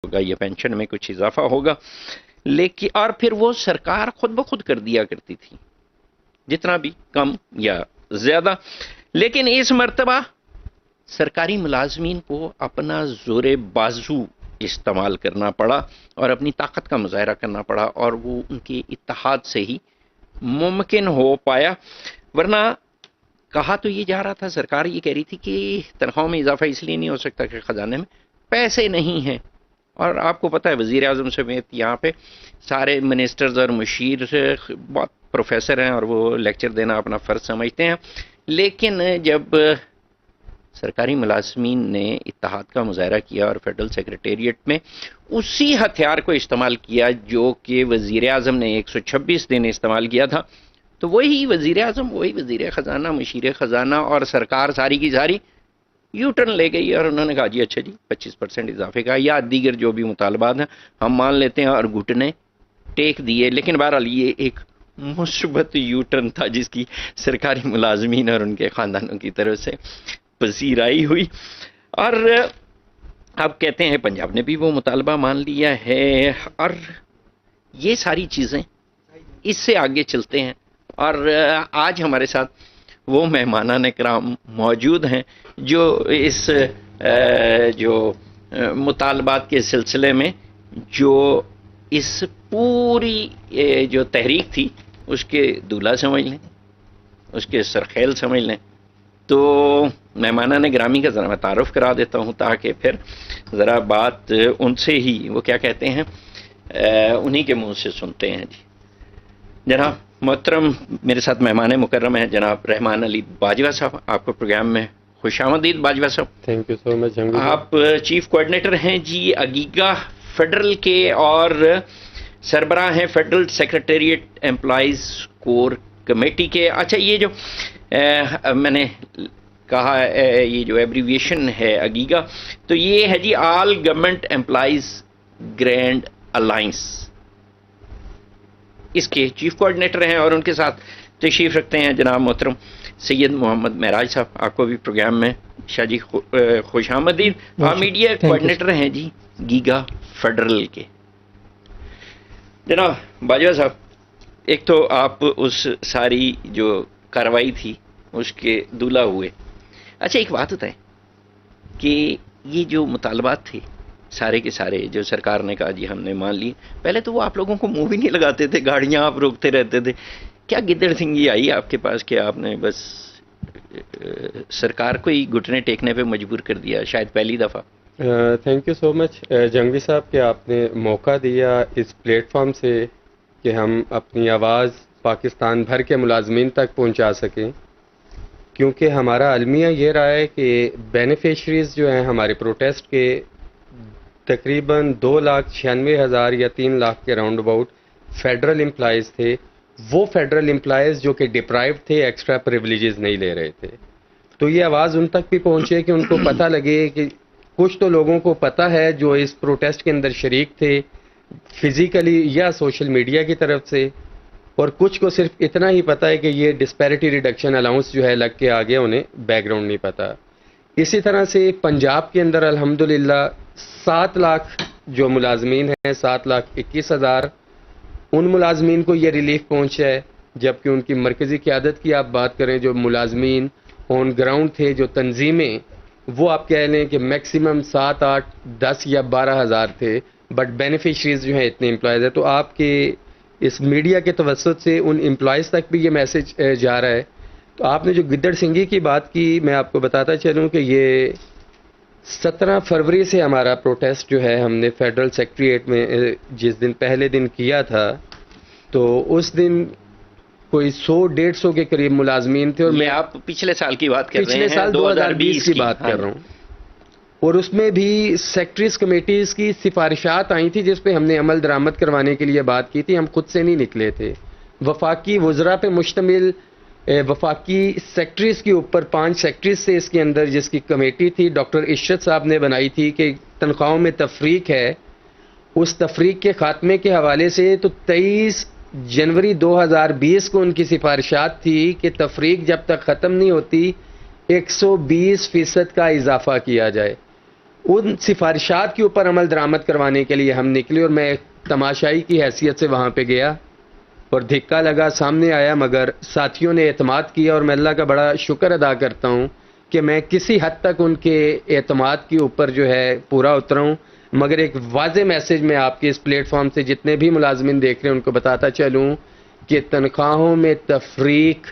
ہوگا یا پینشن میں کچھ اضافہ ہوگا، لیکن اور پھر وہ سرکار خود بخود کر دیا کرتی تھی، جتنا بھی کم یا زیادہ. لیکن اس مرتبہ سرکاری ملازمین کو اپنا زور بازو استعمال کرنا پڑا اور اپنی طاقت کا مظاہرہ کرنا پڑا، اور وہ ان کے اتحاد سے ہی ممکن ہو پایا. ورنہ کہا تو یہ جا رہا تھا، سرکار یہ کہہ رہی تھی کہ تنخواہوں میں اضافہ اس لیے نہیں ہو سکتا کہ خزانے میں پیسے نہیں ہیں. اور آپ کو پتہ ہے وزیر اعظم سمیت یہاں پہ سارے منسٹرز اور مشیر بہت پروفیسر ہیں اور وہ لیکچر دینا اپنا فرض سمجھتے ہیں. لیکن جب سرکاری ملازمین نے اتحاد کا مظاہرہ کیا اور فیڈرل سیکریٹریٹ میں اسی ہتھیار کو استعمال کیا جو کہ وزیر اعظم نے 126 دن استعمال کیا تھا، تو وہی وزیر اعظم، وہی وزیر خزانہ، مشیر خزانہ اور سرکار ساری کی ساری یو ٹرن لے گئی اور انہوں نے کہا جی اچھا جی 25% اضافے کا یا دیگر جو بھی مطالبات ہیں ہم مان لیتے ہیں، اور گھٹنے ٹیک دیے. لیکن بہرحال یہ ایک مثبت یو ٹرن تھا جس کی سرکاری ملازمین اور ان کے خاندانوں کی طرف سے پذیرائی ہوئی. اور اب کہتے ہیں پنجاب نے بھی وہ مطالبہ مان لیا ہے. اور یہ ساری چیزیں اس سے آگے چلتے ہیں. اور آج ہمارے ساتھ وہ مہمانان کرام موجود ہیں جو اس جو مطالبات کے سلسلے میں جو اس پوری جو تحریک تھی اس کے دولہا سمجھ لیں، اس کے سرخیل سمجھ لیں. تو مہمانان گرامی کا ذرا میں تعارف کرا دیتا ہوں تاکہ پھر ذرا بات ان سے ہی، وہ کیا کہتے ہیں، انہی کے منہ سے سنتے ہیں. جی جناب محترم، میرے ساتھ مہمان مکرم ہیں جناب رحمان علی باجوہ صاحب. آپ کو پروگرام میں خوش آمدید باجوہ صاحب. تھینک یو سو مچ. آپ چیف کوآرڈینیٹر ہیں جی اگیگا فیڈرل کے اور سربراہ ہیں federal secretariat employees core committee کے. اچھا، یہ جو میں نے کہا یہ جو ایبریویشن ہے اگیگا، تو یہ ہے جی all government employees grand alliance, اس کے چیف کوآرڈینیٹر ہیں. اور ان کے ساتھ تشریف رکھتے ہیں جناب محترم سید محمد معراج صاحب. آپ کو بھی پروگرام میں شاہ جی خوش آمدید. آپ میڈیا کوآرڈینیٹر ہیں جی گیگا فیڈرل کے. جناب باجوہ صاحب، ایک تو آپ اس ساری جو کارروائی تھی اس کے دولہا ہوئے. اچھا ایک بات بتائیں کہ یہ جو مطالبات تھے سارے کے سارے جو سرکار نے کہا جی ہم نے مان لی، پہلے تو وہ آپ لوگوں کو منہ بھی نہیں لگاتے تھے، گاڑیاں آپ روکتے رہتے تھے. کیا گدڑ سنگھی آئی آپ کے پاس کہ آپ نے بس سرکار کو ہی گھٹنے ٹیکنے پہ مجبور کر دیا، شاید پہلی دفعہ؟ تھینک یو سو مچ جنگوی صاحب کہ آپ نے موقع دیا اس پلیٹ فارم سے کہ ہم اپنی آواز پاکستان بھر کے ملازمین تک پہنچا سکیں. کیونکہ ہمارا المیہ یہ رہا ہے کہ بینیفیشریز جو ہیں ہمارے پروٹیسٹ کے تقریباً 2,96,000 یا 3 لاکھ کے راؤنڈ اباؤٹ فیڈرل امپلائیز تھے. وہ فیڈرل امپلائیز جو کہ ڈپرائیو تھے، ایکسٹرا پریولیجز نہیں لے رہے تھے. تو یہ آواز ان تک بھی پہنچے کہ ان کو پتہ لگے کہ کچھ تو لوگوں کو پتہ ہے جو اس پروٹیسٹ کے اندر شریک تھے فزیکلی یا سوشل میڈیا کی طرف سے، اور کچھ کو صرف اتنا ہی پتہ ہے کہ یہ ڈسپیرٹی ریڈکشن الاؤنس جو ہے لگ کے آگے، انہیں بیک گراؤنڈ نہیں پتہ. اسی طرح سے پنجاب کے اندر الحمدللہ 7 لاکھ جو ملازمین ہیں، 7,21,000 ان ملازمین کو یہ ریلیف پہنچا ہے. جبکہ ان کی مرکزی قیادت کی آپ بات کریں، جو ملازمین آن گراؤنڈ تھے، جو تنظیمیں، وہ آپ کہہ لیں کہ میکسیمم 7، 8، 10 یا 12 ہزار تھے. بٹ بینیفیشریز جو ہیں اتنے امپلائیز ہیں. تو آپ کے اس میڈیا کے توسط سے ان امپلائیز تک بھی یہ میسج جا رہا ہے. تو آپ نے جو گدڑ سنگھی کی بات کی، میں آپ کو بتاتا چلوں کہ یہ 17 فروری سے ہمارا پروٹیسٹ جو ہے ہم نے فیڈرل سیکریٹریٹ میں جس دن پہلے دن کیا تھا، تو اس دن کوئی 100-150 کے قریب ملازمین تھے. اور میں آپ پچھلے سال کی بات کر رہے ہیں، پچھلے سال 2020 کی بات کر رہا ہوں. اور اس میں بھی سیکٹریز کمیٹیز کی سفارشات آئی تھی جس پہ ہم نے عمل درآمد کروانے کے لیے بات کی تھی. ہم خود سے نہیں نکلے تھے. وفاقی وزراء پہ مشتمل وفاقی سیکٹریز کے اوپر 5 سیکٹریز سے اس کے اندر جس کی کمیٹی تھی ڈاکٹر عشرت صاحب نے بنائی تھی کہ تنخواہوں میں تفریق ہے. اس تفریق کے خاتمے کے حوالے سے تو 23 جنوری 2020 کو ان کی سفارشات تھی کہ تفریق جب تک ختم نہیں ہوتی 120% کا اضافہ کیا جائے. ان سفارشات کے اوپر عمل درآمد کروانے کے لیے ہم نکلے، اور میں تماشائی کی حیثیت سے وہاں پہ گیا اور دھکا لگا، سامنے آیا، مگر ساتھیوں نے اعتماد کیا، اور میں اللہ کا بڑا شکر ادا کرتا ہوں کہ میں کسی حد تک ان کے اعتماد کے اوپر جو ہے پورا اترا ہوں۔ مگر ایک واضح میسج میں آپ کے اس پلیٹ فارم سے جتنے بھی ملازمین دیکھ رہے ہیں ان کو بتاتا چلوں کہ تنخواہوں میں تفریق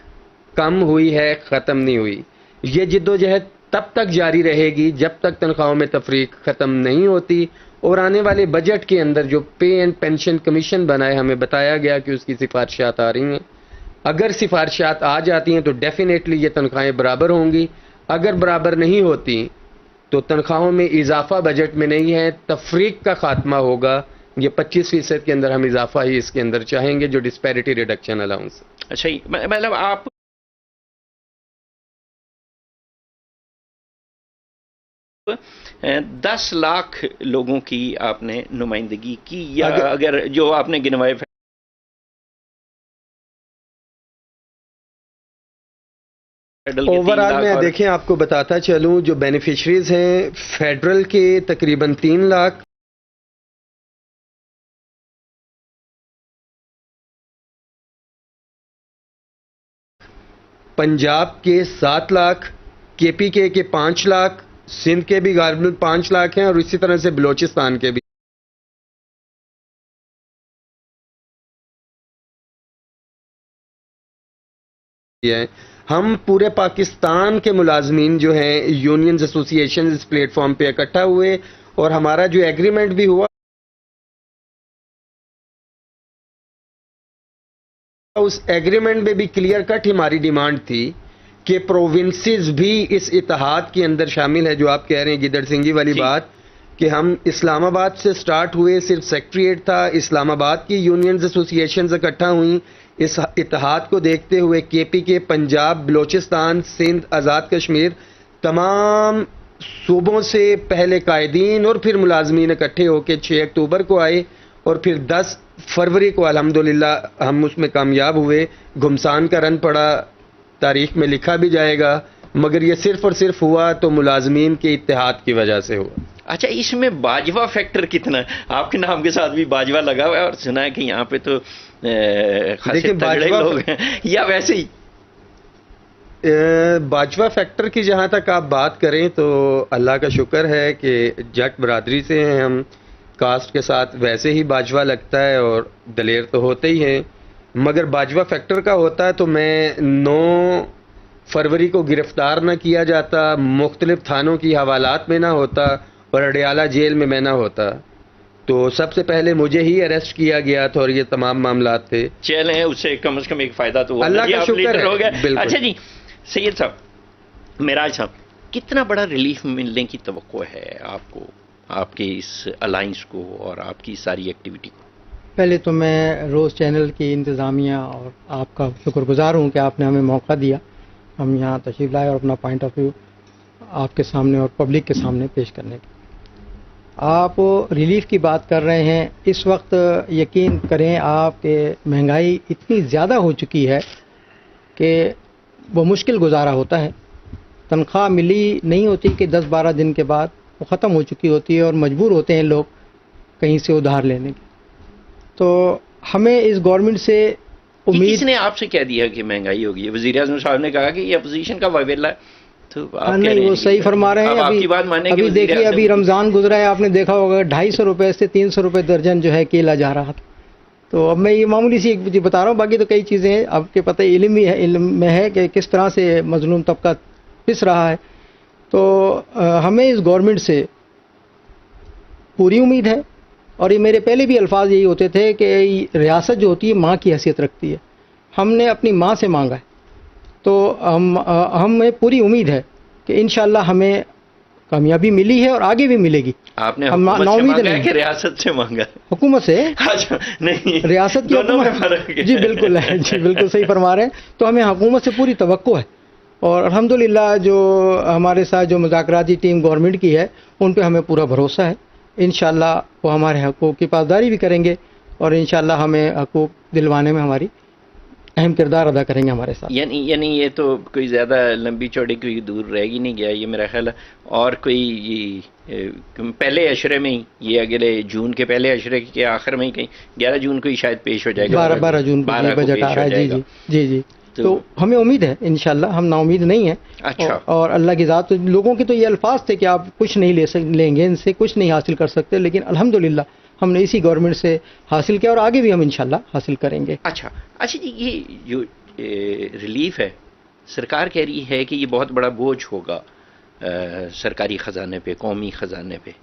کم ہوئی ہے، ختم نہیں ہوئی۔ یہ جدوجہد تب تک جاری رہے گی جب تک تنخواہوں میں تفریق ختم نہیں ہوتی، اور آنے والے بجٹ کے اندر جو پے اینڈ پینشن کمیشن بنا ہے ہمیں بتایا گیا کہ اس کی سفارشات آ رہی ہیں۔ اگر سفارشات آ جاتی ہیں تو ڈیفینیٹلی یہ تنخواہیں برابر ہوں گی، اگر برابر نہیں ہوتی تو تنخواہوں میں اضافہ بجٹ میں نہیں ہے، تفریق کا خاتمہ ہوگا۔ یہ 25% کے اندر ہم اضافہ ہی اس کے اندر چاہیں گے جو ڈسپیرٹی ریڈکشن الاؤنس۔ اچھا جی، مطلب آپ 10 لاکھ لوگوں کی آپ نے نمائندگی کی، یا اگر جو آپ نے گنوائے اوور آل میں دیکھیں آپ کو بتاتا چلوں، جو بینیفیشریز ہیں فیڈرل کے تقریباً 3 لاکھ، پنجاب کے 7 لاکھ، کے پی کے 5 لاکھ، سندھ کے بھی غالباً 5 لاکھ ہیں، اور اسی طرح سے بلوچستان کے بھی ہیں۔ ہم پورے پاکستان کے ملازمین جو ہیں یونینز ایسوسی ایشن اس پلیٹ فارم پہ اکٹھا ہوئے، اور ہمارا جو ایگریمنٹ بھی ہوا اس ایگریمنٹ میں بھی کلیئر کٹ ہماری ڈیمانڈ تھی کہ پروونسز بھی اس اتحاد کے اندر شامل ہے، جو آپ کہہ رہے ہیں گدڑ سنگھی والی بات، کہ ہم اسلام آباد سے سٹارٹ ہوئے، صرف سیکٹریٹ تھا، اسلام آباد کی یونینز ایسوسی ایشنز اکٹھا ہوئیں، اس اتحاد کو دیکھتے ہوئے کے پی کے، پنجاب، بلوچستان، سندھ، آزاد کشمیر، تمام صوبوں سے پہلے قائدین اور پھر ملازمین اکٹھے ہو کے 6 اکتوبر کو آئے، اور پھر 10 فروری کو الحمدللہ ہم اس میں کامیاب ہوئے۔ گھمسان کا رن پڑا، تاریخ میں لکھا بھی جائے گا، مگر یہ صرف اور صرف ہوا تو ملازمین کے اتحاد کی وجہ سے ہوا۔ اچھا، اس میں باجوہ فیکٹر کتنا ہے؟ آپ کے نام کے ساتھ بھی باجوہ لگا ہوا ہے، اور سنا ہے کہ یہاں پہ تو خاصے تگڑے لوگ ہیں، یا ویسے ہی؟ باجوہ فیکٹر کی جہاں تک آپ بات کریں تو اللہ کا شکر ہے کہ جٹ برادری سے ہیں ہم، کاسٹ کے ساتھ ویسے ہی باجوہ لگتا ہے، اور دلیر تو ہوتے ہی ہیں، مگر باجوہ فیکٹر کا ہوتا ہے تو میں 9 فروری کو گرفتار نہ کیا جاتا، مختلف تھانوں کی حوالات میں نہ ہوتا، اور اڈیالہ جیل میں نہ ہوتا، تو سب سے پہلے مجھے ہی اریسٹ کیا گیا تھا، اور یہ تمام معاملات تھے۔ چلیں، اس سے کم از کم ایک فائدہ تو ہوا، اللہ کا شکر ہے، بالکل۔ اچھا جی، سید صاحب، معراج صاحب، کتنا بڑا ریلیف ملنے کی توقع ہے آپ کو، آپ کے اس الائنس کو اور آپ کی ساری ایکٹیویٹی کو؟ پہلے تو میں روز چینل کی انتظامیہ اور آپ کا شکر گزار ہوں کہ آپ نے ہمیں موقع دیا، ہم یہاں تشریف لائے اور اپنا پوائنٹ آف ویو آپ کے سامنے اور پبلک کے سامنے پیش کرنے کی۔ آپ ریلیف کی بات کر رہے ہیں، اس وقت یقین کریں آپ کہ مہنگائی اتنی زیادہ ہو چکی ہے کہ وہ مشکل گزارا ہوتا ہے، تنخواہ ملی نہیں ہوتی کہ 10-12 دن کے بعد وہ ختم ہو چکی ہوتی ہے، اور مجبور ہوتے ہیں لوگ کہیں سے ادھار لینے کی۔ تو ہمیں اس گورنمنٹ سے امید، کس نے آپ سے کہہ دیا کہ مہنگائی ہوگی؟ وزیر اعظم صاحب نے کہا کہ یہ اپوزیشن کا وبیلہ ہے، تو آپ نہیں، وہ صحیح فرما رہے ہیں۔ آپ کی بات مانیں گے؟ ابھی دیکھیے، ابھی رمضان گزرا ہے، آپ نے دیکھا ہوگا 250 روپے سے 300 روپے درجن جو ہے کیلا جا رہا تھا۔ تو اب میں یہ معمولی سی ایک بتا رہا ہوں، باقی تو کئی چیزیں ہیں آپ کے پتہ علم ہی ہے، علم میں ہے کہ کس طرح سے مظلوم طبقہ پس رہا ہے۔ تو ہمیں اس گورنمنٹ سے پوری امید ہے، اور یہ میرے پہلے بھی الفاظ یہی ہوتے تھے کہ ریاست جو ہوتی ہے ماں کی حیثیت رکھتی ہے، ہم نے اپنی ماں سے مانگا ہے، تو ہمیں پوری امید ہے کہ انشاءاللہ ہمیں کامیابی ملی ہے اور آگے بھی ملے گی۔ آپ نے حکومت سے مانگا ہے کہ ریاست سے مانگا؟ حکومت سے۔ اچھا، نہیں، ریاست کی حکومت، جی بالکل ہے، جی بالکل صحیح فرما رہے ہیں۔ تو ہمیں حکومت سے پوری توقع ہے، اور الحمدللہ جو ہمارے ساتھ جو مذاکراتی ٹیم گورنمنٹ کی ہے ان پہ ہمیں پورا بھروسہ ہے، انشاءاللہ وہ ہمارے حقوق کی پاسداری بھی کریں گے، اور انشاءاللہ ہمیں حقوق دلوانے میں ہماری अहम किरदार अदा करेंगे हमारे साथ। यानी ये तो कोई ज़्यादा लंबी चौड़ी कोई दूर रह ही नहीं गया, ये मेरा ख्याल है। और कोई पहले अशरे में ही, ये अगले जून के पहले अशरे के आखिर में ही, कहीं 11 जून को ही शायद पेश हो जाएगा। 12 जून को ये बजट आ रहा है। जी जी जी। तो हमें उम्मीद है इंशाल्लाह, हम नाउम्मीद नहीं है। अच्छा। और अल्लाह की ज़ात, तो लोगों के तो ये अल्फाज थे कि आप कुछ नहीं लेंगे, इनसे कुछ नहीं हासिल कर सकते, लेकिन अल्हम्दुलिल्लाह हमने इसी गवर्नमेंट से हासिल किया और आगे भी हम इंशाल्लाह हासिल करेंगे। अच्छा जी, ये जो रिलीफ है, सरकार कह रही है कि ये बहुत बड़ा बोझ होगा सरकारी ख़जाने पे, कौमी ख़जाने पे,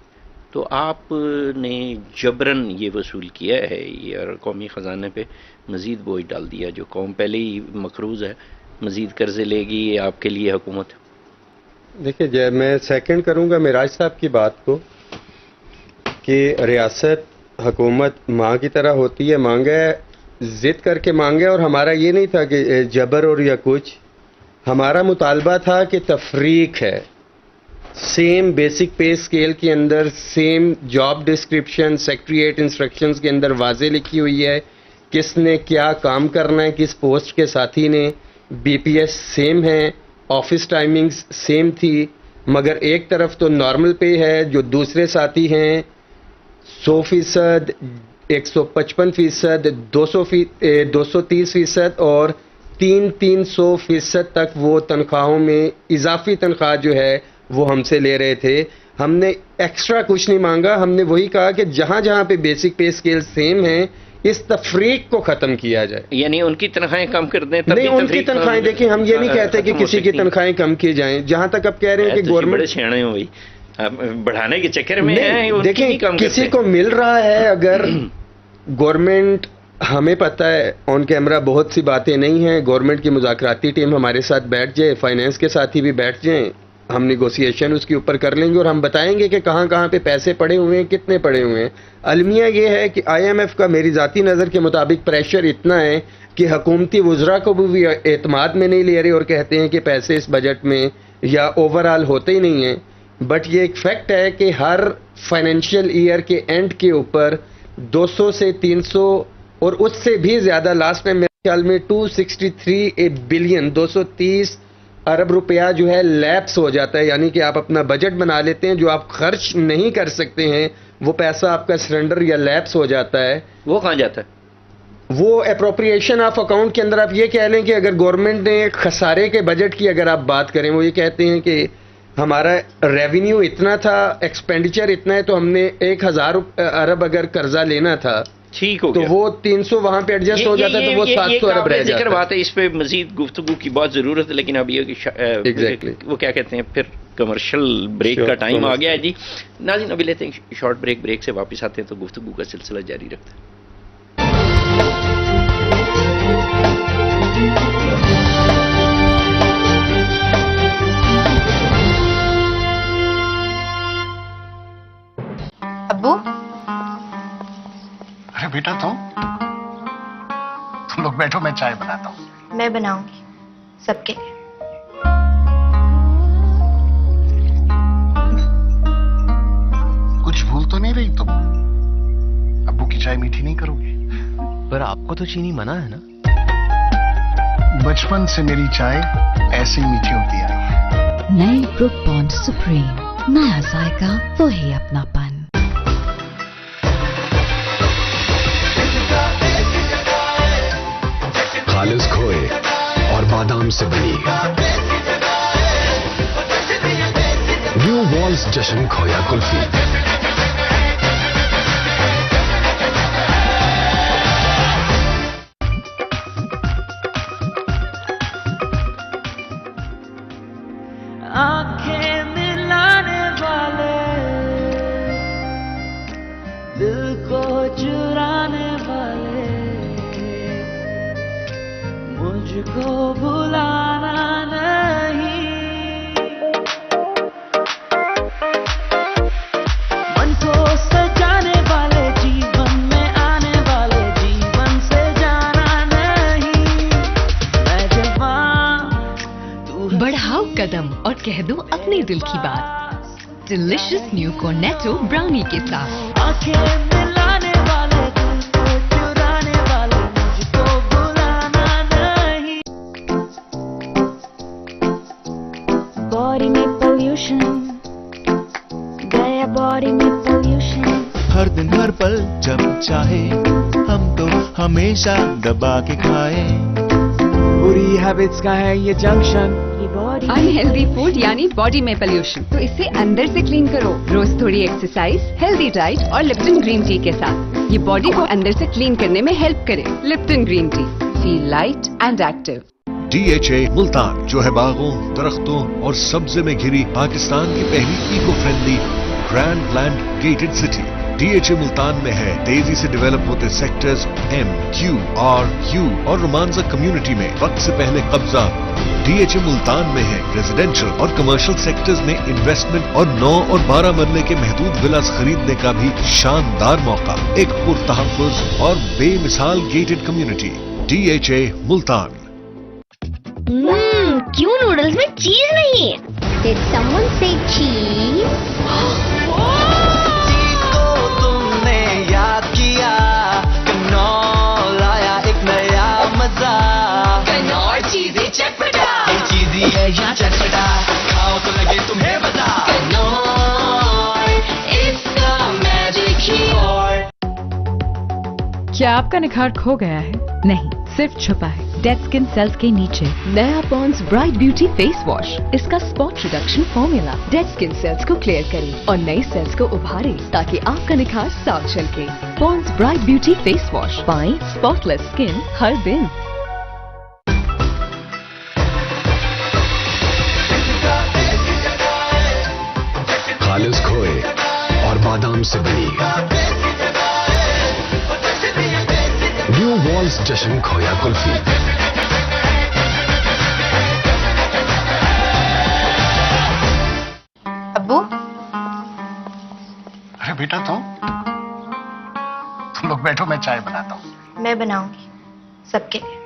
तो आपने जबरन ये वसूल किया है ये, और कौमी ख़जाने पे मज़ीद बोझ डाल दिया। जो कौम पहले ही मकरूज़ है, मज़ीद कर्ज़े लेगी, ये आपके लिए हुकूमत। देखिए, जब मैं सेकंड करूंगा मिराज साहब की बात को कि रियासत हुकूमत माँ की तरह होती है, मांगे ज़िद करके मांगे, और हमारा ये नहीं था कि जबर और या कुछ, हमारा मुतालबा था कि तफरीक है, सेम बेसिक पे स्केल के अंदर, same job description, secretariat instructions के अंदर वाज़े लिखी हुई है किसने क्या काम करना है, किस पोस्ट के साथी ने, बीपीएस सेम है, ऑफिस टाइमिंग्स सेम थी, मगर एक तरफ तो नॉर्मल पे है, जो दूसरे साथी हैं 100%, 155%, 230% और 300% तक वो तनख्वाहों में इजाफी तनख्वाह जो है वो हमसे ले रहे थे। हमने एक्स्ट्रा कुछ नहीं मांगा, हमने वही कहा कि जहां जहां पे बेसिक पे स्केल सेम है, इस तफरीक को खत्म किया जाए। यानी उनकी तनख्वाहें कम कर दें, नहीं, उनकी तनख्वाहें, देखिए हम ये नहीं कहते कि किसी की तनख्वाहें कम की जाएं, जहां तक आप कह रहे हैं कि गवर्नमेंट छेड़े हो भाई, बढ़ाने के चक्कर में है, देखिए किसी को मिल रहा है, अगर गवर्नमेंट, हमें पता है ऑन कैमरा बहुत सी बातें नहीं हैं, गवर्नमेंट की मुज़ाकराती टीम हमारे साथ बैठ जाए, फाइनेंस के साथ ही भी बैठ जाएं, हम निगोशिएशन उसके ऊपर कर लेंगे और हम बताएंगे कि कहाँ कहाँ पे पैसे पड़े हुए हैं, कितने पड़े हुए हैं। अलमिया ये है कि आईएमएफ का मेरी ज़ाती नज़र के मुताबिक प्रेशर इतना है कि हुकूमती वुज़रा को भी एतमाद में नहीं ले रहे और कहते हैं कि पैसे इस बजट में या ओवरऑल होते ही नहीं हैं। बट ये एक फैक्ट है कि हर फाइनेंशियल ईयर के एंड के ऊपर 200 से 300 और उससे भी ज़्यादा, लास्ट टाइम मेरे ख्याल में 263 बिलियन 230 अरब रुपया जो है लैप्स हो जाता है, यानी कि आप अपना बजट बना लेते हैं, जो आप खर्च नहीं कर सकते हैं वो पैसा आपका सरेंडर या लैप्स हो जाता है। वो कहाँ जाता है? वो अप्रोप्रिएशन ऑफ अकाउंट के अंदर। आप ये कह लें कि अगर गवर्नमेंट ने खसारे के बजट की अगर आप बात करें, वो ये कहते हैं कि हमारा रेवेन्यू इतना था, एक्सपेंडिचर इतना है, तो हमने 1000 अरब अगर कर्जा लेना था, ठीक हो तो गया, वो 300 वहां पे एडजस्ट हो जाता है, तो वो 700 अरब रह जाता है। बात है, इस पे मजीद गुफ्तगू की बहुत जरूरत है, लेकिन अब ये Exactly. वो क्या कहते हैं, फिर कमर्शियल ब्रेक का टाइम आ गया है जी। नाज़रीन, अभी लेते हैं शॉर्ट ब्रेक, ब्रेक से वापस आते हैं तो गुफ्तगू का सिलसिला जारी रखते हैं। अब्बू, अरे बेटा तुम लोग बैठो, मैं चाय बनाता हूँ। मैं बनाऊंगी सबके लिए। कुछ भूल तो नहीं रही तुम? अब्बू की चाय मीठी नहीं करोगी? पर आपको तो चीनी मना है ना? बचपन से मेरी चाय ऐसे ही मीठी होती आई है। नए ब्रुक बॉन्ड सुप्रीम, नया जायका, वही अपनापन। खालिस खोए और बादाम से बनी न्यू वॉल्स जश्न खोया कुल्फी। आंखें मिलाने वाले, दिल को चुराने वाले, मुझको भुलाना नहीं, मन को सजाने वाले, जीवन में आने वाले, जीवन से जाना नहीं, मैं जवान तू। बढ़ाओ कदम और कह दो अपने दिल की बात। डिलिशियस न्यू कॉर्नेटो ब्राउनी के साथ। आंखें मिलाने वाले, दिल को चुराने वाले, मुझको भुलाना नहीं। पल जब चाहे हम तो हमेशा दबा के खाए बुरी हैबिट्स का है ये जंक्शन अनहेल्दी फूड यानी बॉडी में पोल्यूशन, तो इसे अंदर से क्लीन करो। रोज थोड़ी एक्सरसाइज, हेल्दी डाइट और लिप्टन ग्रीन टी के साथ ये बॉडी को अंदर से क्लीन करने में हेल्प करे। Lipton green tea, feel light and active. DHA Multan, जो है बागों, दरख्तों और सब्जे में घिरी पाकिस्तान की पहली eco friendly grand planned gated city. DHA Multan में है तेजी से डेवलप होते sectors M, Q, R, U और रोमांसा कम्युनिटी में वक्त से पहले कब्जा। DHA मुल्तान में है रेजिडेंशियल और कमर्शियल सेक्टर्स में इन्वेस्टमेंट और 9 और 12 मरले के महदूद विलास खरीदने का भी शानदार मौका। एक पुरतहफ्फुज और बेमिसाल गेटेड कम्युनिटी। DHA मुल्तान। क्यों नूडल्स में चीज नहीं है? Did someone say cheese? तुमने याद किया कनौर आया एक नया मजा। कनौर चीज़ें चटपटा, ये चीज़ी है या चटपटा, खाओ तो लगे तुम्हें मजा। कनौर इसका मैजिक ही और। क्या आपका निखार खो गया है? नहीं, सिर्फ छुपा है डेड स्किन सेल्स के नीचे। नया Pond's bright beauty face wash, इसका spot reduction formula dead skin cells को क्लियर करे और नई सेल्स को उभारे ताकि आपका निखार साफ झलके। Pond's bright beauty face wash, पाएं स्पॉटलेस स्किन हर दिन। खालिस खोए और बादाम से बनी न्यू वॉल्स जश्न खोया कुल्फी। अब्बू, अरे बेटा तुम लोग बैठो, मैं चाय बनाता हूँ। मैं बनाऊंगी सबके लिए।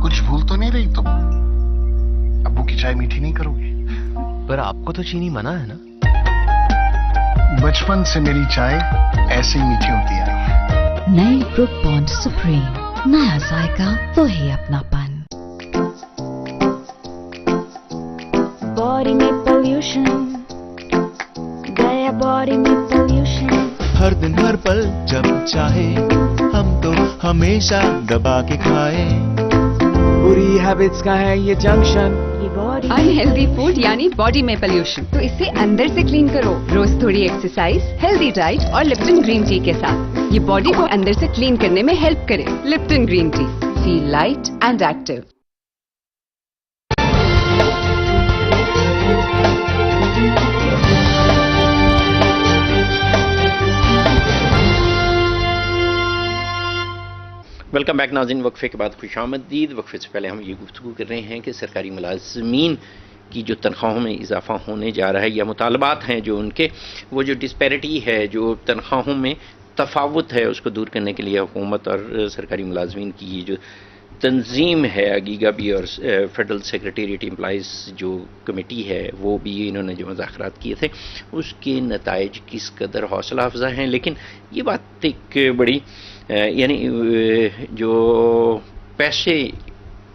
कुछ भूल तो नहीं रही तुम? अब्बू की चाय मीठी नहीं करोगी? पर आपको तो चीनी मना है ना? बचपन से मेरी चाय ऐसे ही मीठी होती आई है। नई ब्रुक बॉन्ड सुप्रीम, नया जायका वही अपनापन। बॉडी में पोल्यूशन गया, बॉडी में पोल्यूशन। हर दिन हर पल जब चाहे हम तो हमेशा दबा के खाए बुरी हैबिट्स का है ये जंक्शन। अनहेल्दी फूड यानी बॉडी में पोल्यूशन, तो इसे अंदर से क्लीन करो। रोज थोड़ी एक्सरसाइज, हेल्दी डाइट और लिप्टन ग्रीन टी के साथ ये बॉडी को अंदर से क्लीन करने में हेल्प करे। Lipton green tea, feel light and active. Welcome back नाज़रीन। वक्फे के बाद खुशामदीद। वक्फे से पहले हम ये गुफ्तगू कर रहे हैं कि सरकारी मुलाजमीन की जो तनख्वाहों में इजाफा होने जा रहा है या मुतालबात हैं जो उनके, वो जो डिस्पैरिटी है, जो तनख्वाहों में तफावत है, उसको दूर करने के लिए हुकूमत और सरकारी मुलाजमीन की ये जो तंजीम है, अगीगा भी और फेडरल सेक्रेटेरिएट एम्प्लॉइज़ जो कमेटी है, वो भी इन्होंने जो मुज़ाकरात किए थे उसके नताइज किस कदर हौसला अफजा हैं। लेकिन ये बात एक बड़ी यानी जो पैसे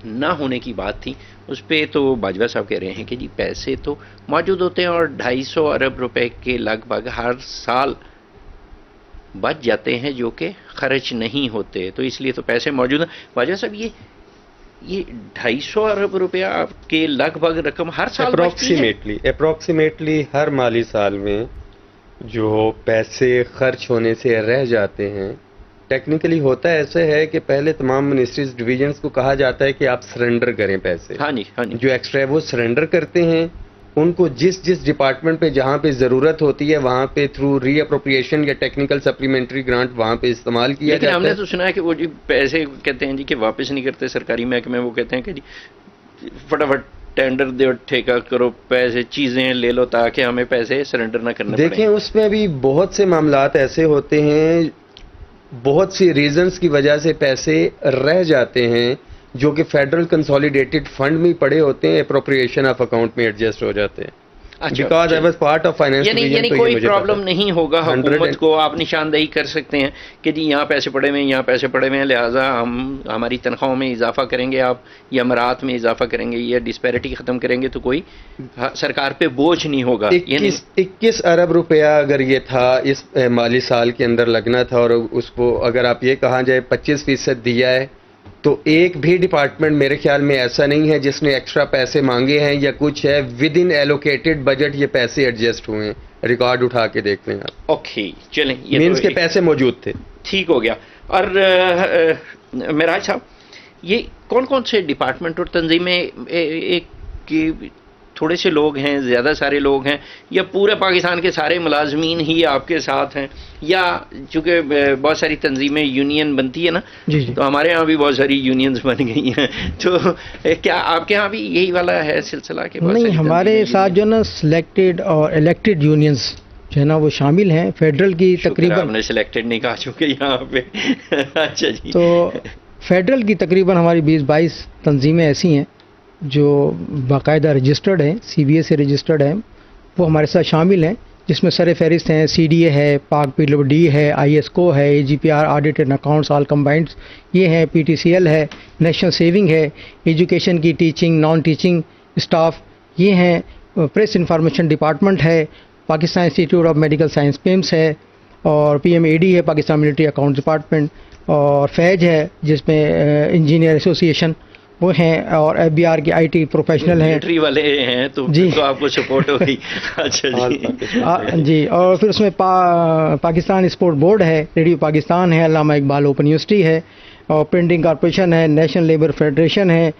ना होने की बात थी, उस पर तो बाजवा साहब कह रहे हैं कि जी पैसे तो मौजूद होते हैं और 250 अरब रुपए के लगभग हर साल बच जाते हैं जो कि खर्च नहीं होते, तो इसलिए तो पैसे मौजूद हैं। बाजवा साहब ये 250 अरब रुपया आपके लगभग रकम हर साल अप्रोक्सीमेटली हर माली साल में जो पैसे खर्च होने से रह जाते हैं, टेक्निकली होता ऐसे है कि पहले तमाम मिनिस्ट्रीज डिवीजन्स को कहा जाता है कि आप सरेंडर करें पैसे। हाँ जी, हाँ जी। जो एक्स्ट्रा है वो सरेंडर करते हैं, उनको जिस जिस डिपार्टमेंट पे जहाँ पे ज़रूरत होती है वहाँ पे थ्रू री अप्रोप्रिएशन या टेक्निकल सप्लीमेंट्री ग्रांट वहाँ पे इस्तेमाल किया जाता है। हमने तो सुना है कि वो जी पैसे कहते हैं जी कि वापस नहीं करते सरकारी महकमे, वो कहते हैं कि जी फटाफट टेंडर दो, ठेका करो, पैसे चीज़ें ले लो ताकि हमें पैसे सरेंडर ना करने पड़े। देखें, उसमें भी बहुत से मामलात ऐसे होते हैं, बहुत सी रीजंस की वजह से पैसे रह जाते हैं जो कि फेडरल कंसोलिडेटेड फंड में पड़े होते हैं, अप्रोप्रिएशन ऑफ अकाउंट में एडजस्ट हो जाते हैं। Because I was part of finance यानी कोई प्रॉब्लम नहीं होगा हुकूमत को, आप निशानदही कर सकते हैं कि जी यहाँ पैसे पड़े हुए हैं, यहाँ पैसे पड़े हुए हैं, लिहाजा हम हमारी तनख्वाहों में इजाफा करेंगे आप, या मरात में इजाफा करेंगे, या डिस्पैरिटी ख़त्म करेंगे, तो कोई सरकार पे बोझ नहीं होगा। 21 अरब रुपया अगर ये था इस माली साल के अंदर लगना था, और उसको अगर आप ये कहा जाए 25% दिया है, तो एक भी डिपार्टमेंट मेरे ख्याल में ऐसा नहीं है जिसने एक्स्ट्रा पैसे मांगे हैं या कुछ है। विद इन एलोकेटेड बजट ये पैसे एडजस्ट हुए हैं, रिकॉर्ड उठा के देख लें आप। ओके चलें, ये मीन्स तो के पैसे मौजूद थे, ठीक हो गया। और मेराज साहब, ये कौन कौन से डिपार्टमेंट और तंजीमें एक थोड़े से लोग हैं, ज़्यादा सारे लोग हैं, या पूरे पाकिस्तान के सारे मुलाजमीन ही आपके साथ हैं, या चूँकि बहुत सारी तंजीमें यूनियन बनती है ना, जी तो हमारे यहाँ भी बहुत सारी यूनियंस बन गई हैं, तो क्या आपके यहाँ भी यही वाला है सिलसिला के? नहीं, हमारे साथ जो ना सिलेक्टेड और इलेक्टेड यूनियंस जो है ना वो शामिल हैं। फेडरल की तकरीबन, हमने सिलेक्टेड नहीं कहा चूँकि यहाँ पे अच्छा जी। तो फेडरल की तकरीबन हमारी 20-22 तंजीमें ऐसी हैं जो बाकायदा रजिस्टर्ड हैं, CBA से रजिस्टर्ड हैं, वो हमारे साथ शामिल हैं, जिसमें सर फहरिस्त हैं CDA है, पाक PWD है, ISCO है, AGPR audit and accounts all combined ये हैं, PTCL है, नेशनल सेविंग है, एजुकेशन की टीचिंग नॉन टीचिंग स्टाफ ये हैं, प्रेस इंफॉर्मेशन डिपार्टमेंट है, Pakistan institute of medical science PIMS है, और PMAD है, पाकिस्तान मिलिट्री अकाउंट्स डिपार्टमेंट, और फैज है जिसमें इंजीनियर एसोसिएशन वो हैं, और FBR के IT प्रोफेशनल हैं, मिलिट्री वाले हैं, तो जी तो आपको सपोर्ट होगी। अच्छा जी जी। और फिर उसमें पाकिस्तान स्पोर्ट बोर्ड है, रेडियो पाकिस्तान है, अल्लामा इकबाल ओपन यूनिवर्सिटी है, और प्रिंटिंग कॉर्पोरेशन है, नेशनल लेबर फेडरेशन है,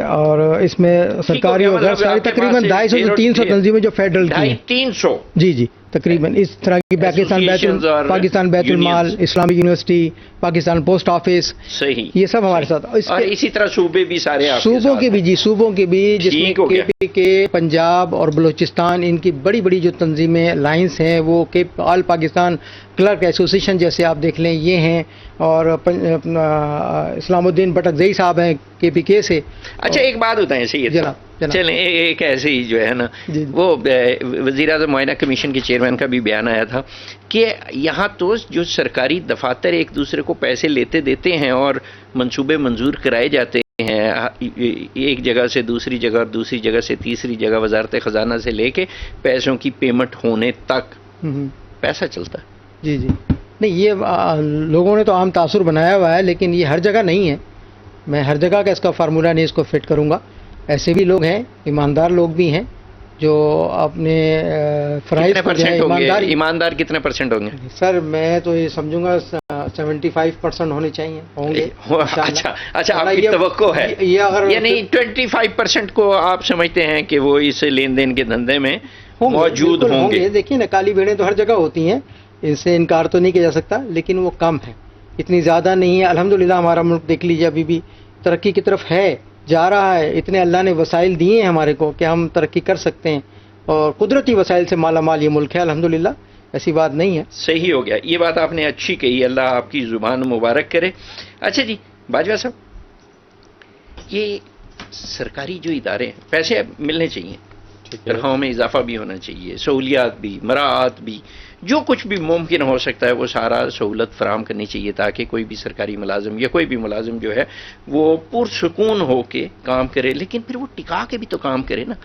और इसमें सरकारी और गैर सरकारी तकरीबन 250 से 300 तंजीमें जो फेडरल की हैं। 300 जी तकरीबन इस तरह की पाकिस्तान बैतुल माल, Islamic university, Pakistan post office, सही, ये सब हमारे साथ। और इसी तरह सूबे भी सारे सूबों के भी जी, सूबों के भी, जिसमें KPK, पंजाब और बलूचिस्तान, इनकी बड़ी बड़ी जो तंजीमें लाइन्स हैं वो के ऑल पाकिस्तान क्लर्क एसोसिएशन जैसे आप देख लें ये हैं, और इस्लामुद्दीन भटकजई साहब हैं KPK से। अच्छा एक बात बताएं सही है, चलें एक ऐसे ही जो है ना, वो वज़ीर-ए-आज़म मुआयना कमीशन के चेयरमैन का भी बयान आया था कि यहाँ तो जो सरकारी दफातर एक दूसरे को पैसे लेते देते हैं और मंसूबे मंजूर कराए जाते हैं, एक जगह से दूसरी जगह और दूसरी जगह से तीसरी जगह, वजारत ख़जाना से लेके पैसों की पेमेंट होने तक पैसा चलता है। जी नहीं, ये लोगों ने तो आम तासुर बनाया हुआ है, लेकिन ये हर जगह नहीं है। मैं हर जगह का इसका फार्मूला नहीं इसको फिट करूँगा। ऐसे भी लोग हैं, ईमानदार लोग भी हैं जो अपने फराइज पर ईमानदार कितने परसेंट होंगे? सर मैं तो ये समझूंगा 75% होने चाहिए, होंगे। अच्छा आपकी तवक्को है, ये अगर यानी 25% को आप समझते हैं कि वो इस लेन देन के धंधे में मौजूद होंगे। देखिए ना, काली भेड़ें तो हर जगह होती हैं, इनसे इनकार तो नहीं किया जा सकता, लेकिन वो कम है, इतनी ज़्यादा नहीं है। अल्हम्दुलिल्लाह हमारा मुल्क देख लीजिए अभी भी तरक्की की तरफ है, जा रहा है। इतने अल्लाह ने वसाइल दिए हैं हमारे को कि हम तरक्की कर सकते हैं, और कुदरती वसाइल से माला माल ये मुल्क है अल्हम्दुलिल्लाह, ऐसी बात नहीं है। सही हो गया, ये बात आपने अच्छी कही, अल्लाह आपकी ज़ुबान मुबारक करे। अच्छा जी बाजवा साहब, ये सरकारी जो इदारे हैं, पैसे मिलने चाहिए, तनख्वाहों में इजाफा भी होना चाहिए, सहूलियात भी, मराहत भी, जो कुछ भी मुमकिन हो सकता है वो सारा सहूलत फराम करनी चाहिए, ताकि कोई भी सरकारी मुलाजिम या कोई भी मुलाजिम जो है वो पुरसुकून हो के काम करे, लेकिन फिर वो टिका के भी तो काम करे ना।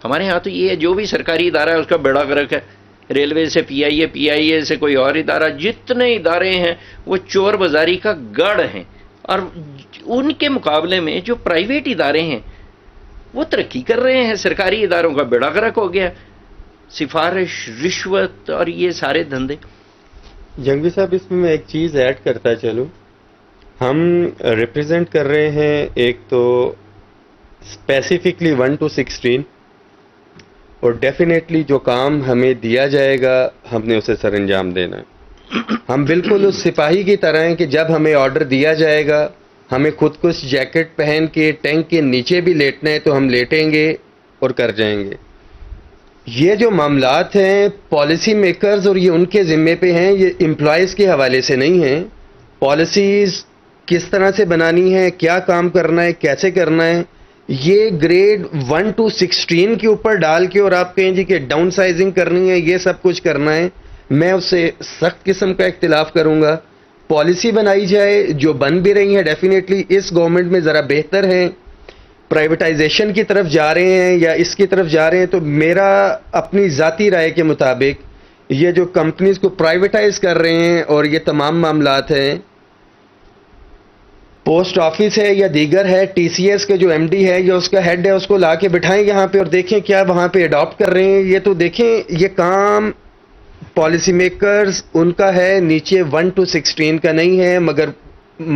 हमारे यहाँ तो ये है, जो भी सरकारी इदारा है उसका बेड़ा गर्क है, रेलवे से PIA से कोई और इदारा, जितने इदारे हैं वो चोर बाजारी का गढ़ हैं, और उनके मुकाबले में जो प्राइवेट इदारे हैं वो तरक्की कर रहे हैं। सरकारी इदारों का बेड़ा गर्क हो गया, सिफारिश, रिश्वत और ये सारे धंधे। जंगवी साहब, इसमें मैं एक चीज़ ऐड करता चलूँ, हम रिप्रेजेंट कर रहे हैं एक तो स्पेसिफिकली 1 to 16, और डेफिनेटली जो काम हमें दिया जाएगा हमने उसे सरअंजाम देना है। हम बिल्कुल उस सिपाही की तरह हैं कि जब हमें ऑर्डर दिया जाएगा, हमें खुद कुछ जैकेट पहन के टैंक के नीचे भी लेटना है तो हम लेटेंगे और कर जाएंगे। ये जो मामलात हैं पॉलिसी मेकर्स और ये उनके ज़िम्मे पे हैं, ये एम्प्लॉयज़ के हवाले से नहीं हैं। पॉलिसीज़ किस तरह से बनानी है, क्या काम करना है, कैसे करना है, یہ گریڈ 1 to 16 کے اوپر ڈال کے اور آپ کہیں جی کہ ڈاؤن سائزنگ کرنی ہے, یہ سب کچھ کرنا ہے, میں اس سے سخت قسم کا اختلاف کروں گا. پالیسی بنائی جائے, جو بن بھی رہی ہے ڈیفینیٹلی اس گورنمنٹ میں ذرا بہتر ہے, پرائیویٹائزیشن کی طرف جا رہے ہیں یا اس کی طرف جا رہے ہیں. تو میرا اپنی ذاتی رائے کے مطابق یہ جو کمپنیز کو پرائیویٹائز کر رہے ہیں اور یہ تمام معاملات ہیں, پوسٹ آفس ہے یا دیگر ہے, ٹی سی ایس کے جو ایم ڈی ہے یا اس کا ہیڈ ہے, اس کو لا کے بٹھائیں یہاں پہ اور دیکھیں کیا وہاں پہ اڈاپٹ کر رہے ہیں. یہ تو دیکھیں, یہ کام پالیسی میکرز ان کا ہے, نیچے 1 to 16 کا نہیں ہے. مگر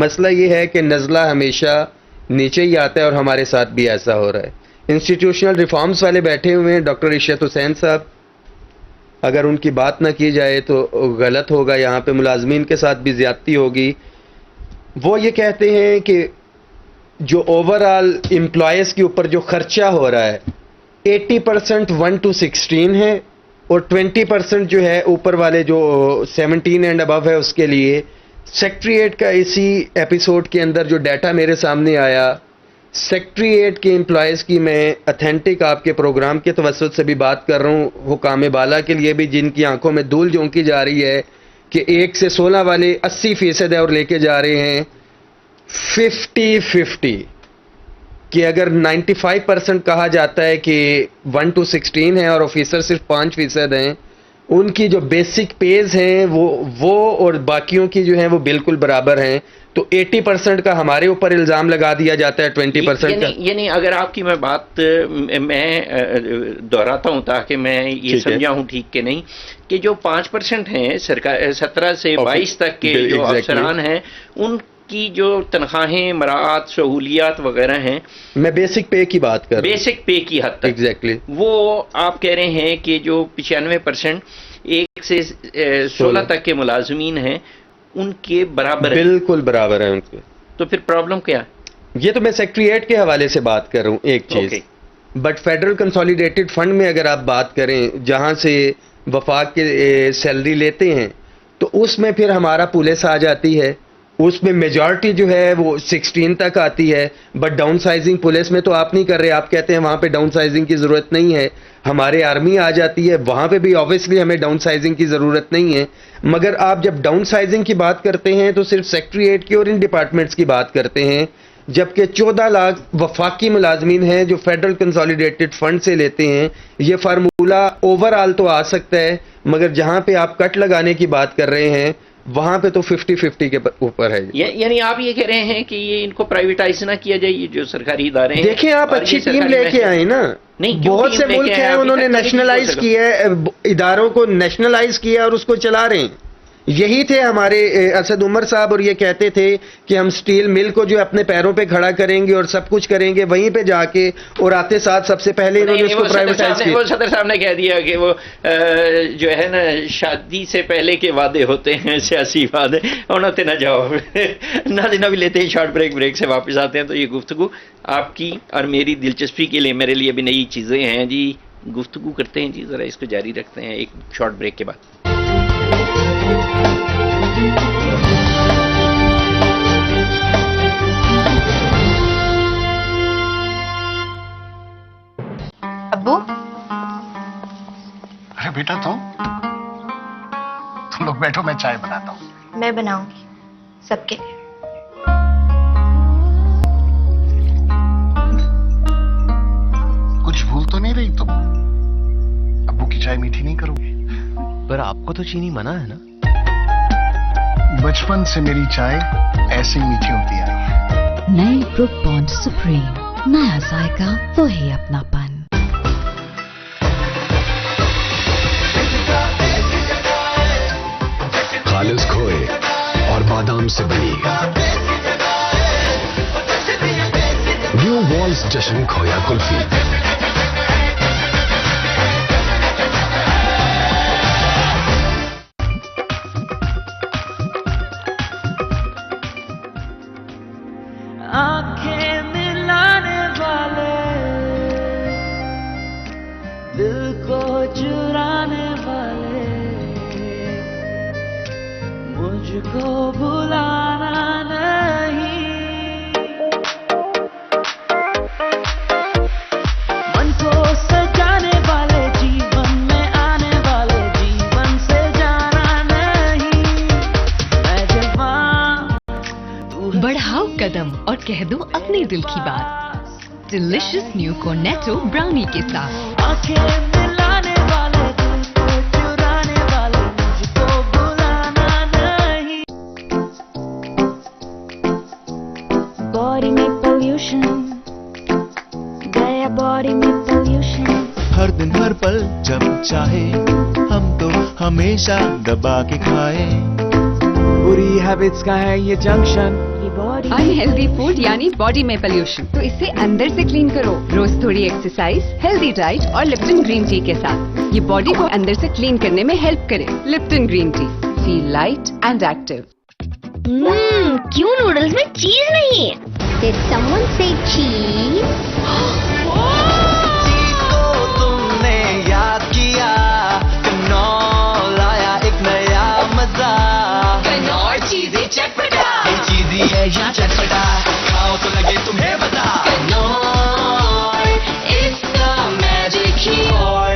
مسئلہ یہ ہے کہ نزلہ ہمیشہ نیچے ہی آتا ہے اور ہمارے ساتھ بھی ایسا ہو رہا ہے. انسٹیٹیوشنل ریفارمز والے بیٹھے ہوئے ہیں, ڈاکٹر عشرت حسین صاحب, اگر ان کی بات نہ کی جائے تو غلط ہوگا, یہاں پہ ملازمین کے ساتھ بھی زیادتی ہوگی. وہ یہ کہتے ہیں کہ جو اوور آل امپلائیز کے اوپر جو خرچہ ہو رہا ہے 80% 1 to 16 ہے اور 20% جو ہے اوپر والے جو 17 اینڈ ابو ہے اس کے لیے. سیکٹریٹ کا اسی ایپیسوڈ کے اندر جو ڈیٹا میرے سامنے آیا, سیکٹریٹ کے امپلائیز کی, میں اتھینٹک آپ کے پروگرام کے توسط سے بھی بات کر رہا ہوں, حکام بالا کے لیے بھی, جن کی آنکھوں میں دھول جھونکی جا رہی ہے کہ 1 سے 16 والے 80% ہے اور لے کے جا رہے ہیں 50-50, کہ اگر 95% کہا جاتا ہے کہ 1 to 16 ہے اور آفیسر صرف 5% ہیں, ان کی جو بیسک پیز ہیں وہ اور باقیوں کی جو ہیں وہ بالکل برابر ہیں. تو 80% کا ہمارے اوپر الزام لگا دیا جاتا ہے, 20% کا. یعنی اگر آپ کی میں بات میں دہراتا ہوں تاکہ میں یہ سمجھا ہوں ٹھیک کہ نہیں, کہ جو 5% ہیں سرکار 17 سے 22 تک کے جو افسران ہیں, ان کی جو تنخواہیں, مراعات, سہولیات وغیرہ ہیں, میں بیسک پے کی بات کر رہا ہوں, بیسک پے کی حد تک ایگزیکٹلی, وہ آپ کہہ رہے ہیں کہ جو 95% 1 سے 16 تک کے ملازمین ہیں ان کے برابر ہیں, بالکل برابر ہیں ان کے. تو پھر پرابلم کیا؟ یہ تو میں سیکٹریٹ کے حوالے سے بات کر رہا ہوں ایک چیز, بٹ فیڈرل کنسالیڈیٹڈ فنڈ میں اگر آپ بات کریں جہاں سے وفاق کے سیلری لیتے ہیں, تو اس میں پھر ہمارا پولیس آ جاتی ہے, اس میں میجارٹی جو ہے وہ 16 تک آتی ہے. بٹ ڈاؤن سائزنگ پولیس میں تو آپ نہیں کر رہے, آپ کہتے ہیں وہاں پہ ڈاؤن سائزنگ کی ضرورت نہیں ہے. ہمارے آرمی آ جاتی ہے, وہاں پہ بھی آبویسلی ہمیں ڈاؤن سائزنگ کی ضرورت نہیں ہے. مگر آپ جب ڈاؤن سائزنگ کی بات کرتے ہیں تو صرف سیکٹریٹ کی اور ان ڈپارٹمنٹس کی بات کرتے ہیں, جبکہ 14 لاکھ وفاقی ملازمین ہیں جو فیڈرل کنسالیڈیٹڈ فنڈ سے لیتے ہیں. یہ فارمولہ اوور آل تو آ سکتا ہے, مگر جہاں پہ آپ کٹ لگانے کی بات کر رہے ہیں وہاں پہ تو 50-50 کے اوپر ہے. یعنی آپ یہ کہہ رہے ہیں کہ یہ ان کو پرائیویٹائز نہ کیا جائے, یہ جو سرکاری ادارے ہیں. دیکھیں آپ اچھی ٹیم لے کے آئے نا, بہت سے ملک ہیں انہوں نے نیشنلائز کیا ہے, اداروں کو نیشنلائز کیا اور اس کو چلا رہے ہیں. یہی تھے ہمارے اسد عمر صاحب, اور یہ کہتے تھے کہ ہم سٹیل مل کو جو اپنے پیروں پہ کھڑا کریں گے اور سب کچھ کریں گے, وہیں پہ جا کے اور آتے ساتھ سب سے پہلے انہوں نے اس کو پرائیویٹائز کیا. وہ صدر صاحب نے کہہ دیا کہ وہ جو ہے نا شادی سے پہلے کے وعدے ہوتے ہیں, سیاسی وعدے, انہیں نہ جاؤ. نہ بھی لیتے ہیں شارٹ بریک سے واپس آتے ہیں. تو یہ گفتگو آپ کی اور میری دلچسپی کے لیے, میرے لیے بھی نئی چیزیں ہیں جی, گفتگو کرتے ہیں جی, ذرا اس کو جاری رکھتے ہیں ایک شارٹ بریک کے بعد. ابو, ارے بیٹا تم لوگ بیٹھو, میں چائے بناتا ہوں. میں بناؤں گی سب کے لیے. کچھ بھول تو نہیں رہی تم؟ ابو کی چائے میٹھی نہیں کرو گی؟ پر آپ کو تو چینی منع ہے نا؟ بچپن سے میری چائے ایسے ہی میٹھی ہوتی آئی ہے. نئے بروک بانڈ سپریم, نیا ذائقہ وہی اپنا پن. خالص کھوئے اور بادام سے بنی نیو والز جشن کھویا کلفی. آنکھیں ملانے والے, دل کو چرانے والے, مجھ کو بلانا نہیں. कह दो अपने दिल की बात डिलिशियस न्यू कॉर्नेटो ब्राउनी के साथ। आंखें मिलाने वाले दिल को चुराने वाले मुझको बुलाना नहीं। बॉडी में पोल्यूशन गया, बॉडी में पोल्यूशन। हर दिन हर पल जब चाहे हम तो हमेशा दबा के खाए। बुरी हैबिट्स का है ये जंक्शन। अनहेल्दी फूड यानी बॉडी में पोल्यूशन, तो इसे अंदर से क्लीन करो। रोज थोड़ी एक्सरसाइज, हेल्दी डाइट और लिप्टन ग्रीन टी के साथ। ये बॉडी को अंदर से क्लीन करने में हेल्प करे। Lipton green tea, feel light and active. क्यों नूडल्स में चीज नहीं? Did someone say cheese? चीज को तुमने याद किया, कनौर लाया एक नया मजा। कनौर चीज़ें चटपटा, ये चीज़ी है या चटपटा, खाओ तो लगे तुम्हें मजा। कनौर इसका मैजिक ही और।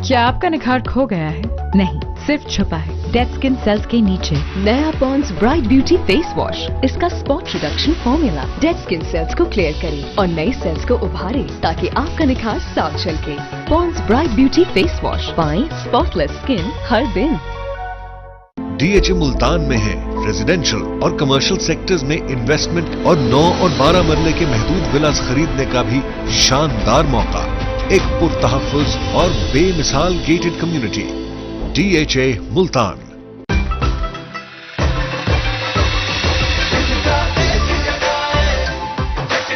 क्या आपका निखार खो गया है? नहीं, सिर्फ छुपा है डेड स्किन सेल्स के नीचे। नया Pond's bright beauty face wash, इसका spot reduction formula dead skin cells को क्लियर करे और नई सेल्स को उभारे ताकि आपका निखार साफ झलके। Pond's bright beauty face wash, पाएं स्पॉटलेस स्किन हर दिन। डीएचए मुल्तान में है रेजिडेंशियल और कमर्शियल सेक्टर्स में इन्वेस्टमेंट और 9 और 12 मरले के महदूद विलास खरीदने का भी शानदार मौका। एक पुरतहफ़्फ़ुज़ और बेमिसाल गेटेड कम्युनिटी डीएचए मुल्तान।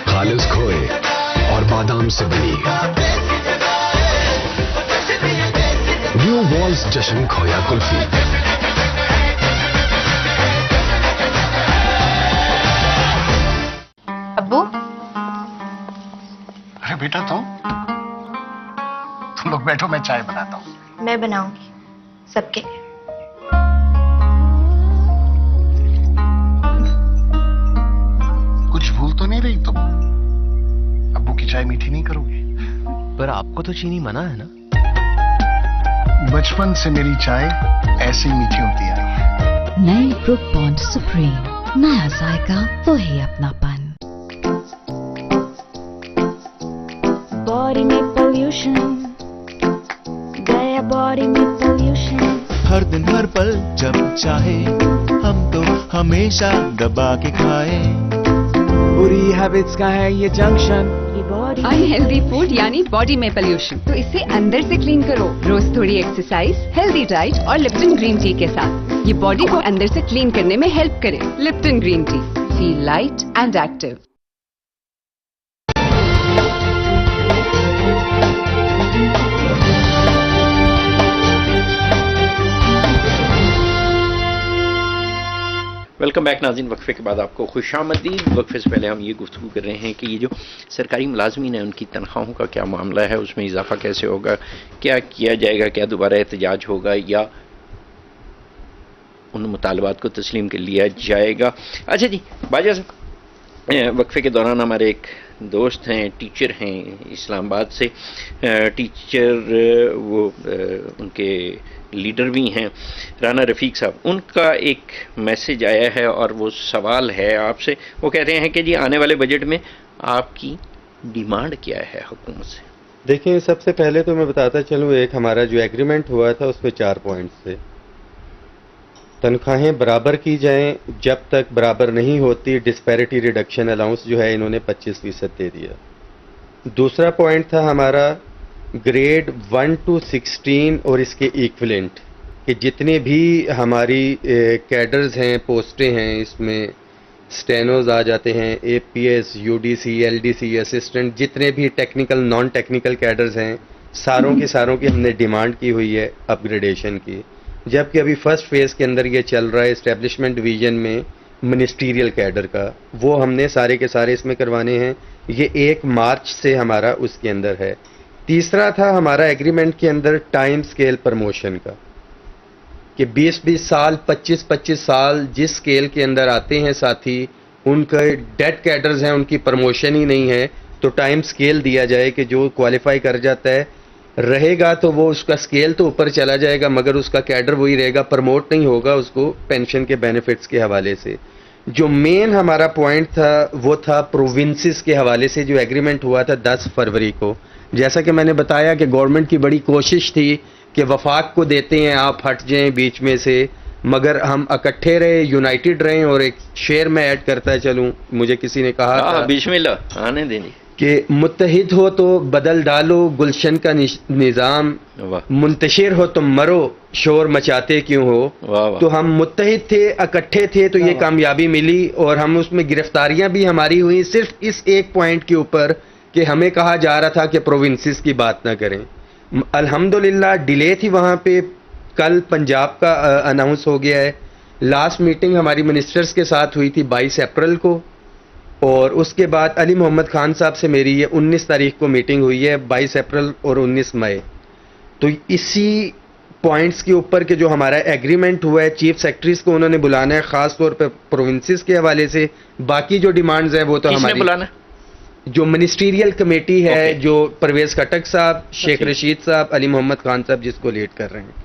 खालिस खोए और बादाम से बनी न्यू वॉल्स जश्न खोया कुल्फी। अब्बू, अरे बेटा तुम लोग बैठो, मैं चाय बनाता हूँ। मैं बनाऊंगी सबके लिए। कुछ भूल तो नहीं रही तुम? अब्बू की चाय मीठी नहीं करोगे? पर आपको तो चीनी मना है ना? बचपन से मेरी चाय ऐसे ही मीठी होती आई है। नई ब्रुक बॉन्ड सुप्रीम, नया जायका वही अपनापन। बॉडी में पोल्यूशन गया, बॉडी में पोल्यूशन। हर दिन हर पल जब चाहे हम तो हमेशा दबा के खाए। बुरी हैबिट्स का है ये जंक्शन। अनहेल्दी फूड यानी बॉडी में पोल्यूशन, तो इसे अंदर से क्लीन करो। रोज थोड़ी एक्सरसाइज, हेल्दी डाइट और लिप्टन ग्रीन टी के साथ। ये बॉडी को अंदर से क्लीन करने में हेल्प करे। Lipton green tea, feel light and active. Welcome back नाज़रीन। वक्फे के बाद आपको खुशामदीद। वक्फे से पहले हम ये गुफ्तगू कर रहे हैं कि ये जो सरकारी मुलाजमीन हैं उनकी तनख्वाहों का क्या मामला है, उसमें इजाफा कैसे होगा, क्या किया जाएगा, क्या दोबारा एहतजाज होगा या उन मुतालबात को तस्लीम कर लिया जाएगा। अच्छा जी, बाजा साहब, वक्फे के दौरान हमारे एक दोस्त हैं, टीचर हैं इस्लामाबाद से, टीचर वो उनके लीडर भी हैं, राना रफ़ीक साहब। उनका एक मैसेज आया है और वो सवाल है आपसे। वो कह रहे हैं कि जी आने वाले बजट में आपकी डिमांड क्या है हुकूमत से? देखिए, सबसे पहले तो मैं बताता चलूँ, एक हमारा जो एग्रीमेंट हुआ था उस पर 4 पॉइंट्स थे। तनख्वाहें बराबर की जाएं, जब तक बराबर नहीं होती डिस्पैरिटी रिडक्शन अलाउंस जो है इन्होंने 25% दे दिया। दूसरा पॉइंट था हमारा ग्रेड 1 to 16 और इसके इक्विवेलेंट, कि जितने भी हमारी कैडर्स हैं, पोस्टें हैं, इसमें स्टेनोज आ जाते हैं, एपीएस, यूडीसी, एलडीसी, असिस्टेंट, जितने भी टेक्निकल नॉन टेक्निकल कैडर्स हैं, सारों की हमने डिमांड की हुई है अपग्रेडेशन की। जबकि अभी फर्स्ट फेज़ के अंदर ये चल रहा है इस्टेब्लिशमेंट डिवीजन में मिनिस्ट्रियल कैडर का, वो हमने सारे के सारे इसमें करवाने हैं। ये 1 मार्च से हमारा उसके अंदर है। तीसरा था हमारा एग्रीमेंट के अंदर टाइम स्केल प्रमोशन का, कि 20-20 साल, 25-25 साल जिस स्केल के अंदर आते हैं साथी, उनके डेड कैडर्स हैं, उनकी प्रमोशन ही नहीं है, तो टाइम स्केल दिया जाए कि जो क्वालिफाई कर जाता है रहेगा तो वो उसका स्केल तो ऊपर चला जाएगा मगर उसका कैडर वही रहेगा, प्रमोट नहीं होगा उसको पेंशन के बेनिफिट्स के हवाले से। جو مین ہمارا پوائنٹ تھا وہ تھا پروونسز کے حوالے سے جو ایگریمنٹ ہوا تھا 10 فروری کو. جیسا کہ میں نے بتایا کہ گورنمنٹ کی بڑی کوشش تھی کہ وفاق کو دیتے ہیں آپ ہٹ جائیں بیچ میں سے, مگر ہم اکٹھے رہے, یونائٹڈ رہے. اور ایک شعر میں ایڈ کرتا چلوں, مجھے کسی نے کہا تھا بسم اللہ آنے دینی کہ متحد ہو تو بدل ڈالو گلشن کا نظام, منتشر ہو تم مرو شور مچاتے کیوں ہو. تو ہم متحد تھے, اکٹھے تھے, تو یہ کامیابی ملی. اور ہم اس میں گرفتاریاں بھی ہماری ہوئی صرف اس ایک پوائنٹ کے اوپر کہ ہمیں کہا جا رہا تھا کہ پروونسز کی بات نہ کریں. الحمدللہ ڈیلے تھی وہاں پہ, کل پنجاب کا اناؤنس ہو گیا ہے. لاسٹ میٹنگ ہماری منسٹرز کے ساتھ ہوئی تھی 22 اپریل کو, اور اس کے بعد علی محمد خان صاحب سے میری یہ 19 تاریخ کو میٹنگ ہوئی ہے, 22 اپریل اور 19 مئی. تو اسی پوائنٹس کے اوپر کہ جو ہمارا ایگریمنٹ ہوا ہے, چیف سیکرٹریز کو انہوں نے بلانا ہے خاص طور پہ پروونسز کے حوالے سے. باقی جو ڈیمانڈز ہیں وہ تو ہماری بلانا جو منسٹریل کمیٹی ہے, جو پرویز کھٹک صاحب, شیخ رشید صاحب, علی محمد خان صاحب جس کو لیڈ کر رہے ہیں.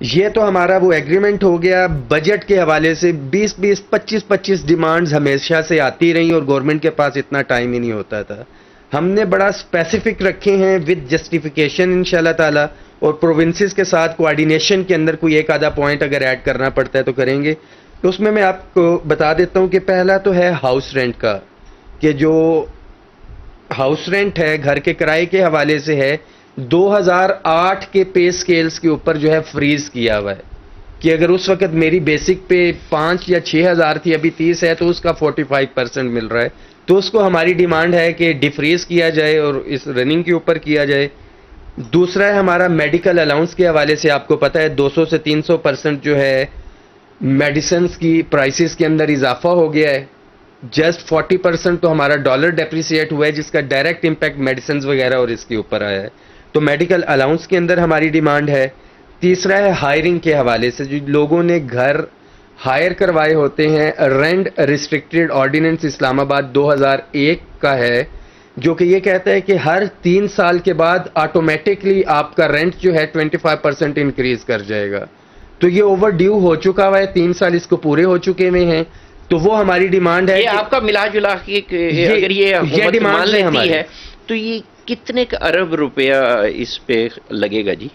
یہ تو ہمارا وہ ایگریمنٹ ہو گیا. بجٹ کے حوالے سے 20-20, 25-25 ڈیمانڈز ہمیشہ سے آتی رہیں اور گورنمنٹ کے پاس اتنا ٹائم ہی نہیں ہوتا تھا. ہم نے بڑا اسپیسیفک رکھے ہیں ود جسٹیفیکیشن انشاءاللہ تعالی, اور پروونسز کے ساتھ کوآرڈینیشن کے اندر کوئی ایک آدھا پوائنٹ اگر ایڈ کرنا پڑتا ہے تو کریں گے. تو اس میں آپ کو بتا دیتا ہوں کہ پہلا تو ہے ہاؤس رینٹ کا, کہ جو ہاؤس رینٹ ہے گھر کے کرائے کے حوالے سے ہے 2008 کے پے سکیلز کے اوپر جو ہے فریز کیا ہوا ہے, کہ اگر اس وقت میری بیسک پہ 5 یا 6 ہزار تھی, ابھی 30 ہے, تو اس کا 45% مل رہا ہے. تو اس کو ہماری ڈیمانڈ ہے کہ ڈیفریز کیا جائے اور اس رننگ کے اوپر کیا جائے. دوسرا ہے ہمارا میڈیکل الاؤنس کے حوالے سے, آپ کو پتہ ہے 200 سے 300% جو ہے میڈیسنز کی پرائسز کے اندر اضافہ ہو گیا ہے. جسٹ 40% تو ہمارا ڈالر ڈیپریسیٹ ہوا ہے, جس کا ڈائریکٹ امپیکٹ میڈیسنز وغیرہ اور اس کے اوپر آیا ہے. تو میڈیکل الاؤنس کے اندر ہماری ڈیمانڈ ہے. تیسرا ہے ہائرنگ کے حوالے سے, جو لوگوں نے گھر ہائر کروائے ہوتے ہیں, رینٹ ریسٹرکٹیڈ آرڈیننس اسلام آباد 2001 کا ہے, جو کہ یہ کہتا ہے کہ ہر 3 سال کے بعد آٹومیٹکلی آپ کا رینٹ جو ہے 25% انکریز کر جائے گا. تو یہ اوور ڈیو ہو چکا ہوا ہے, 3 سال اس کو پورے ہو چکے ہوئے ہیں. تو وہ ہماری ڈیمانڈ ہے. یہ آپ کا ملا جلا کے اگر یہ حکومت مان لیتی ہے تو یہ کتنے ارب روپیہ اس پہ لگے گا جی؟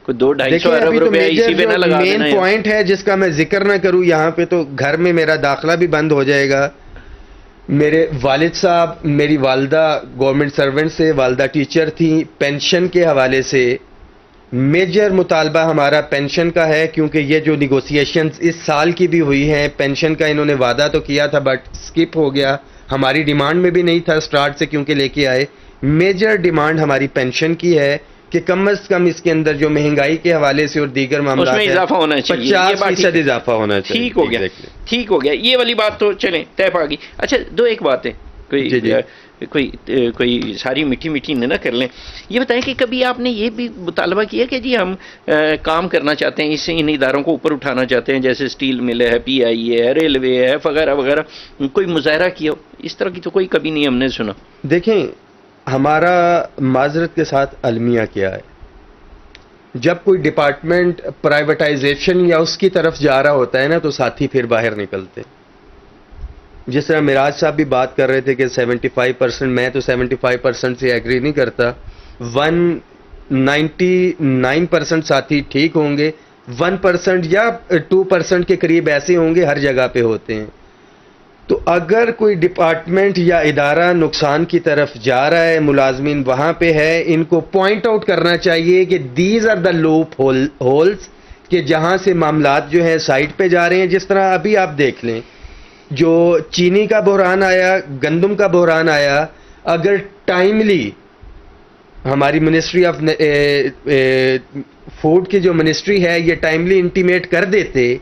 کوئی 200-250 ارب روپیہ اسی پہ نہ لگا دینا. مین پوائنٹ ہے جس کا میں ذکر نہ کروں یہاں پہ, تو گھر میں میرا داخلہ بھی بند ہو جائے گا. میرے والد صاحب, میری والدہ گورنمنٹ سرونٹ سے, والدہ ٹیچر تھیں. پینشن کے حوالے سے میجر مطالبہ ہمارا پینشن کا ہے, کیونکہ یہ جو نیگوسیشنز اس سال کی بھی ہوئی ہیں, پینشن کا انہوں نے وعدہ تو کیا تھا بٹ سکپ ہو گیا, ہماری ڈیمانڈ میں بھی نہیں تھا سٹارٹ سے, کیونکہ لے کے آئے. میجر ڈیمانڈ ہماری پینشن کی ہے کہ کم از کم اس کے اندر جو مہنگائی کے حوالے سے اور دیگر معاملات ہیں, اضافہ ہونا چاہیے, 50% اضافہ ہونا چاہیے. ٹھیک ہو گیا, ٹھیک ہو گیا, یہ والی بات تو چلیں طے پا گئی. اچھا ایک بات ہے, کوئی ساری میٹھی میٹھی نہ کر لیں. یہ بتائیں کہ کبھی آپ نے یہ بھی مطالبہ کیا کہ جی ہم کام کرنا چاہتے ہیں, اس ان اداروں کو اوپر اٹھانا چاہتے ہیں, جیسے اسٹیل مل ہے, پی آئی ہے, ریلوے ہے, وغیرہ وغیرہ, کوئی مظاہرہ کیا ہو؟ اس طرح کی تو کوئی کبھی نہیں ہم نے سنا. دیکھیں ہمارا معذرت کے ساتھ المیہ کیا ہے, جب کوئی ڈپارٹمنٹ پرائیویٹائزیشن یا اس کی طرف جا رہا ہوتا ہے نا, تو ساتھی پھر باہر نکلتے. جس طرح معراج صاحب بھی بات کر رہے تھے کہ 75%, میں تو 75% سے ایگری نہیں کرتا. 199% ساتھی ٹھیک ہوں گے, 1% یا 2% کے قریب ایسے ہوں گے, ہر جگہ پہ ہوتے ہیں. تو اگر کوئی ڈپارٹمنٹ یا ادارہ نقصان کی طرف جا رہا ہے, ملازمین وہاں پہ ہے, ان کو پوائنٹ آؤٹ کرنا چاہیے کہ these are the loopholes, کہ جہاں سے معاملات جو ہیں سائٹ پہ جا رہے ہیں. جس طرح ابھی آپ دیکھ لیں جو چینی کا بحران آیا, گندم کا بحران آیا, اگر ٹائملی ہماری منسٹری آف فوڈ کی جو منسٹری ہے یہ ٹائملی انٹیمیٹ کر دیتے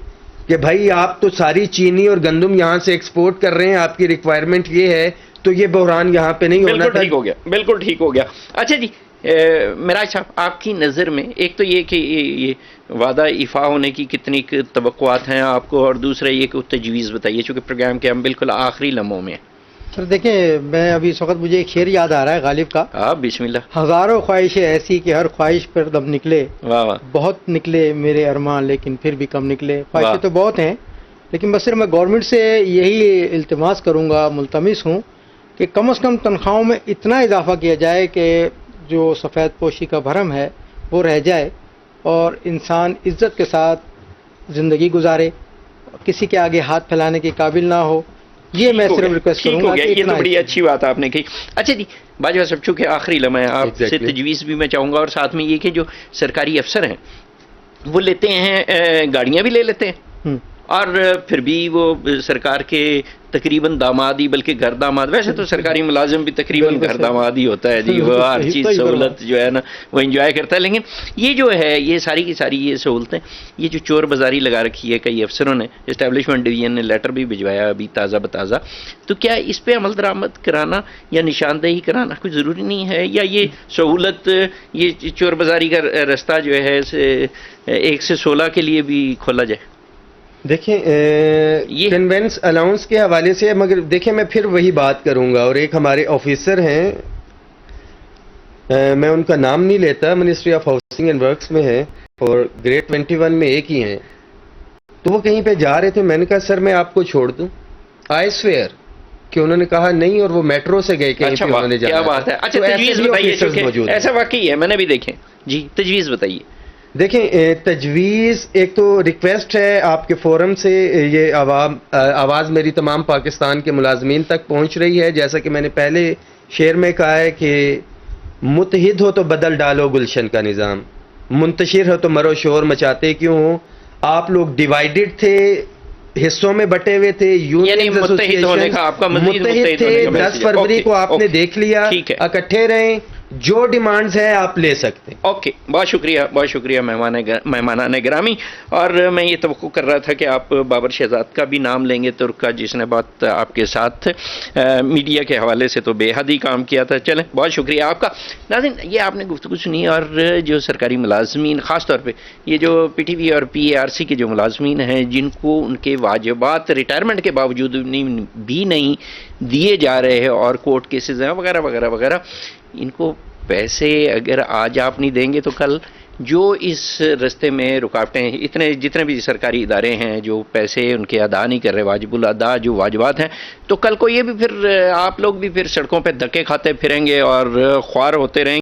کہ بھائی آپ تو ساری چینی اور گندم یہاں سے ایکسپورٹ کر رہے ہیں, آپ کی ریکوائرمنٹ یہ ہے, تو یہ بحران یہاں پہ نہیں ہونا تھا. ٹھیک ہو گیا, بالکل ٹھیک ہو گیا. اچھا جی معراج صاحب, آپ کی نظر میں ایک تو یہ کہ یہ وعدہ ایفا ہونے کی کتنی توقعات ہیں آپ کو, اور دوسرا یہ کہ تجویز بتائیے, چونکہ پروگرام کے ہم بالکل آخری لمحوں میں. سر دیکھیں, میں ابھی اس وقت مجھے ایک شعر یاد آ رہا ہے غالب کا. بسم اللہ. ہزاروں خواہشیں ایسی کہ ہر خواہش پر دم نکلے, واہ واہ, بہت نکلے میرے ارمان لیکن پھر بھی کم نکلے. خواہشیں تو بہت ہیں लेकिन बस सिर्फ मैं गवर्नमेंट से यही इल्तिमास करूंगा, मुल्तमिस हूं कि कम से कम तनख्वाहों में इतना इजाफा किया जाए कि जो सफ़ेद पोशी का भरम है वो रह जाए और इंसान इज्जत के साथ ज़िंदगी गुजारे, किसी के आगे हाथ फैलाने के काबिल ना हो। ये मैं सिर्फ रिक्वेस्ट ठीक हो करूंगा गया, कि ये तो इतना बड़ी अच्छी बात आपने कही। अच्छा जी, बाजवा साहब, चूंकि आखिरी लम्हा है, आपसे Exactly. तजवीज़ भी मैं चाहूँगा, और साथ में ये कि जो सरकारी अफसर हैं वो लेते हैं, गाड़ियाँ भी ले लेते हैं और फिर भी वो सरकार के तकरीबन दामाद ही, बल्कि घर दामाद, वैसे तो सरकारी मुलाजिम भी तकरीबन घर दामाद ही होता है जी, वो हर चीज़ सहूलत जो है ना वो एंजॉय करता है। लेकिन ये जो है, ये सारी की सारी ये सहूलतें, ये जो चोर बाजारी लगा रखी है कई अफसरों ने, इस्टेब्लिशमेंट डिवीजन ने लेटर भी भिजवाया अभी ताज़ा बताज़ा, तो क्या इस पे अमल दरामद कराना या निशानदेही कराना कोई ज़रूरी नहीं है, या ये सहूलत, ये चोर बाजारी का रास्ता जो है 1 से 16 के लिए भी खोला जाए? देखें, कन्वेंस अलाउंस के हवाले से, मगर देखें मैं फिर वही बात करूंगा, और एक हमारे ऑफिसर हैं, मैं उनका नाम नहीं लेता, ministry of housing and works में है और ग्रेड 21 में एक ही हैं, तो वो कहीं पे जा रहे थे, मैंने कहा सर मैं आपको छोड़ दूं, आई स्वेयर कि उन्होंने कहा नहीं, और वो मेट्रो से गए कहीं पे उन्होंने जाना। क्या बात है। अच्छा, तो ऐसे तजवीज़ भी बताइए, ऑफिसर्स चूंकि मौजूद हैं। ऐसा वाकई है, मैंने भी देखे जी, तजवीज़ बताइए। देखें, तजवीज़ एक तो रिक्वेस्ट है आपके फोरम से, ये आवाज़ मेरी तमाम पाकिस्तान के मुलाजमीन तक पहुंच रही है, जैसा कि मैंने पहले शेर में कहा है कि मुतहिद हो तो बदल डालो गुलशन का निज़ाम, मुंतशिर हो तो मरो शोर मचाते क्यों हो। आप लोग डिवाइडेड थे, हिस्सों में बटे हुए थे, यूनियन मुत्तहिद होने का आपका मज़ीद मुत्तहिद थे, 10 फरवरी को आपने देख लिया, इकट्ठे रहें, जो डिमांड्स है आप ले सकते हैं। ओके, बहुत शुक्रिया मेहमानाने गिरामी। और मैं ये तवक्को कर रहा था कि आप बाबर शहजाद का भी नाम लेंगे, तुर्क का, जिसने बहुत आपके साथ मीडिया के हवाले से तो बेहद ही काम किया था। चलें, बहुत शुक्रिया आपका। नाज़रीन, ये आपने गुफ्तगू सुनी, और जो सरकारी मुलाजमीन, ख़ास तौर पे ये जो PTV और PARC के जो मुलाजमीन हैं, जिनको उनके वाजिबात रिटायरमेंट के बावजूद भी नहीं दिए जा रहे हैं, और कोर्ट केसेज हैं वगैरह वगैरह वगैरह, इनको पैसे अगर आज आप नहीं देंगे तो कल जो इस रास्ते में रुकावटें, इतने जितने भी सरकारी इदारे हैं जो पैसे उनके अदा नहीं कर रहे, वाजिबुल अदा जो वाजिबात हैं, तो कल को ये भी फिर आप लोग भी फिर सड़कों पे धक्के खाते फिरेंगे और ख्वार होते रहेंगे।